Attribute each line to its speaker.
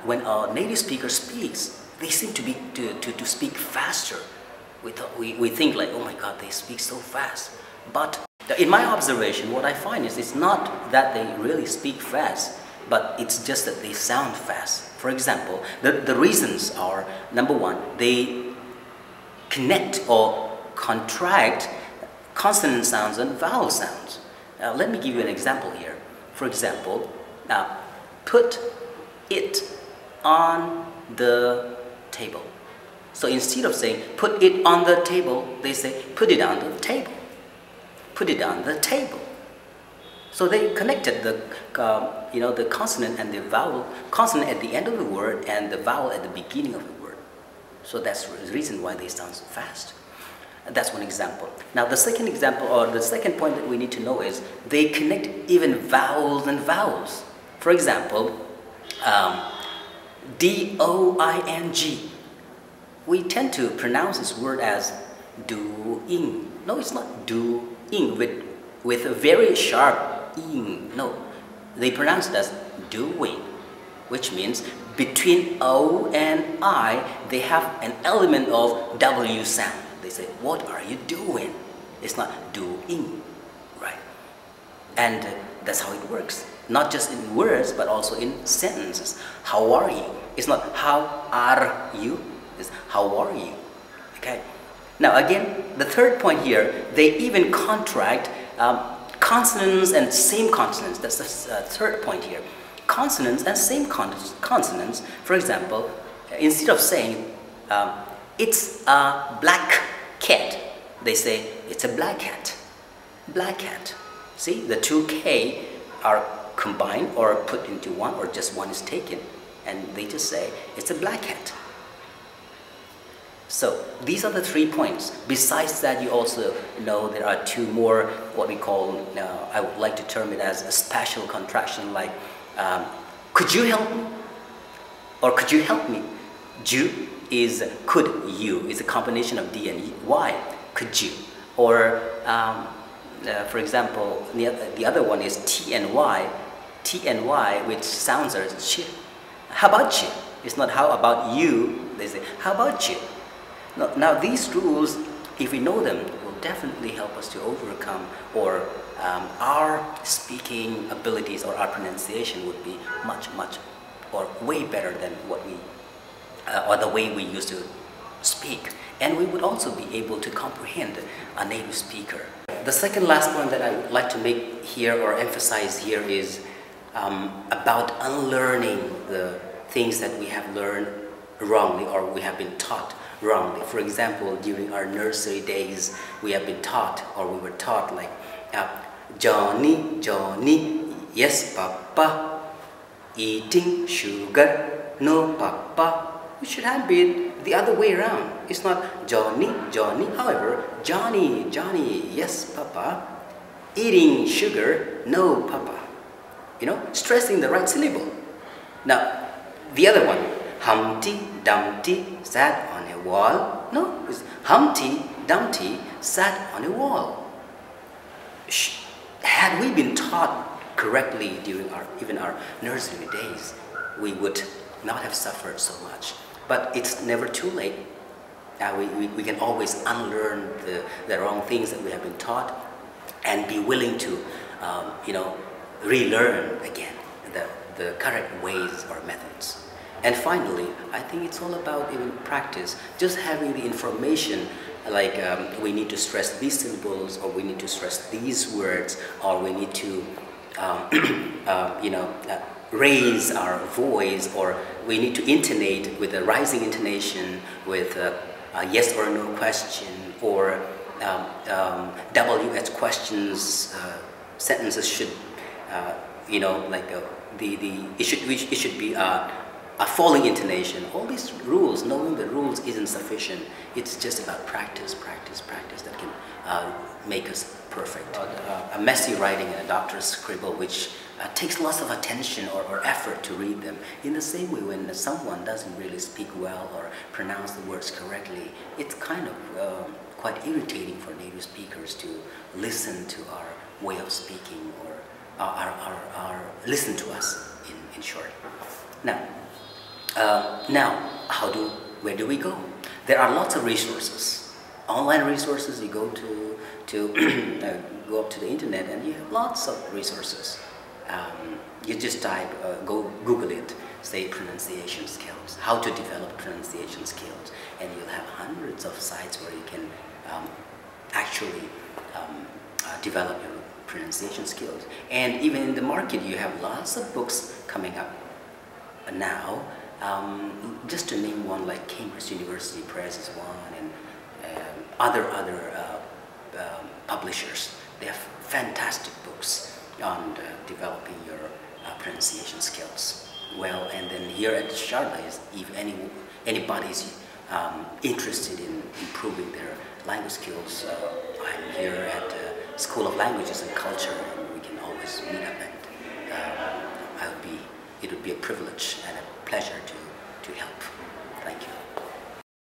Speaker 1: When a native speaker speaks, they seem to speak faster. We think like, oh my God, they speak so fast. But in my observation, what I find is it's not that they really speak fast, but it's just that they sound fast. For example, the reasons are, number one, they connect or contract consonant sounds and vowel sounds. Let me give you an example here. For example, put it on the table. So instead of saying put it on the table, they say put it on the table. Put it on the table. So they connected the the consonant and the vowel, consonant at the end of the word and the vowel at the beginning of the word. So that's the reason why they sound so fast. That's one example. Now the second example, or the second point that we need to know is they connect even vowels and vowels. For example, D-O-I-N-G. We tend to pronounce this word as doing. No, it's not doing with a very sharp ing. No, they pronounce it as doing, which means between O and I, they have an element of W sound. They say, what are you doing? It's not doing, right? And that's how it works. Not just in words, but also in sentences. How are you? It's not how are you, it's how are you, okay? Now again, the third point here, they even contract consonants and same consonants. That's the third point here. Consonants and same consonants. For example, instead of saying it's a black cat, they say it's a black cat. Black cat. See, the two K are combined or put into one, or just one is taken, and they just say it's a black cat. So these are the 3 points. Besides that, you also know there are 2 more, what we call, I would like to term it as a special contraction, like could you help me? Or could you help me? Ju is could you, is a combination of D and Y. Could you? Or for example, the other one is T and Y. T and Y, which sounds are chi. How about you? It's not how about you, they say how about you? Now these rules, if we know them, will definitely help us to overcome, or our speaking abilities or our pronunciation would be much or way better than what we or the way we used to speak, and we would also be able to comprehend a native speaker. The second last point that I would like to make here or emphasize here is about unlearning the things that we have learned wrongly or we have been taught wrongly. For example, during our nursery days, we have been taught, or we were taught, like Johnny, Johnny, yes papa, eating sugar, no papa. It should have been the other way around. It's not Johnny, Johnny. However, Johnny, Johnny, yes papa, eating sugar, no papa. You know, stressing the right syllable. Now, the other one, Humpty Dumpty sat on a wall. No, it's Humpty Dumpty sat on a wall. Had we been taught correctly during even our nursery days, we would not have suffered so much. But it's never too late. We can always unlearn the wrong things that we have been taught and be willing to, relearn again the correct ways or methods. And finally, I think it's all about even practice. Just having the information, like we need to stress these syllables, or we need to stress these words, or we need to, raise our voice, or we need to intonate with a rising intonation, with a yes or no question, or WH questions. Sentences should, it should be a falling intonation. All these rules, knowing the rules isn't sufficient. It's just about practice that can make us perfect. A messy writing and a doctor's scribble, which takes lots of attention or effort to read them. In the same way, when someone doesn't really speak well or pronounce the words correctly, it's kind of quite irritating for native speakers to listen to our way of speaking, or listen to us, in short. Now, Now, where do we go? There are lots of resources, online resources. You go to go up to the internet, and you have lots of resources. You just type, go Google it, say pronunciation skills, how to develop pronunciation skills, and you'll have hundreds of sites where you can actually develop your pronunciation skills. And even in the market, you have lots of books coming up now. Just to name one, like Cambridge University Press is one, and other publishers. They have fantastic books on developing your pronunciation skills. Well, and then here at Sharda, if anybody is interested in improving their language skills, I'm here at School of Languages and Culture, and we can always meet up, and it would be a privilege and a pleasure to help.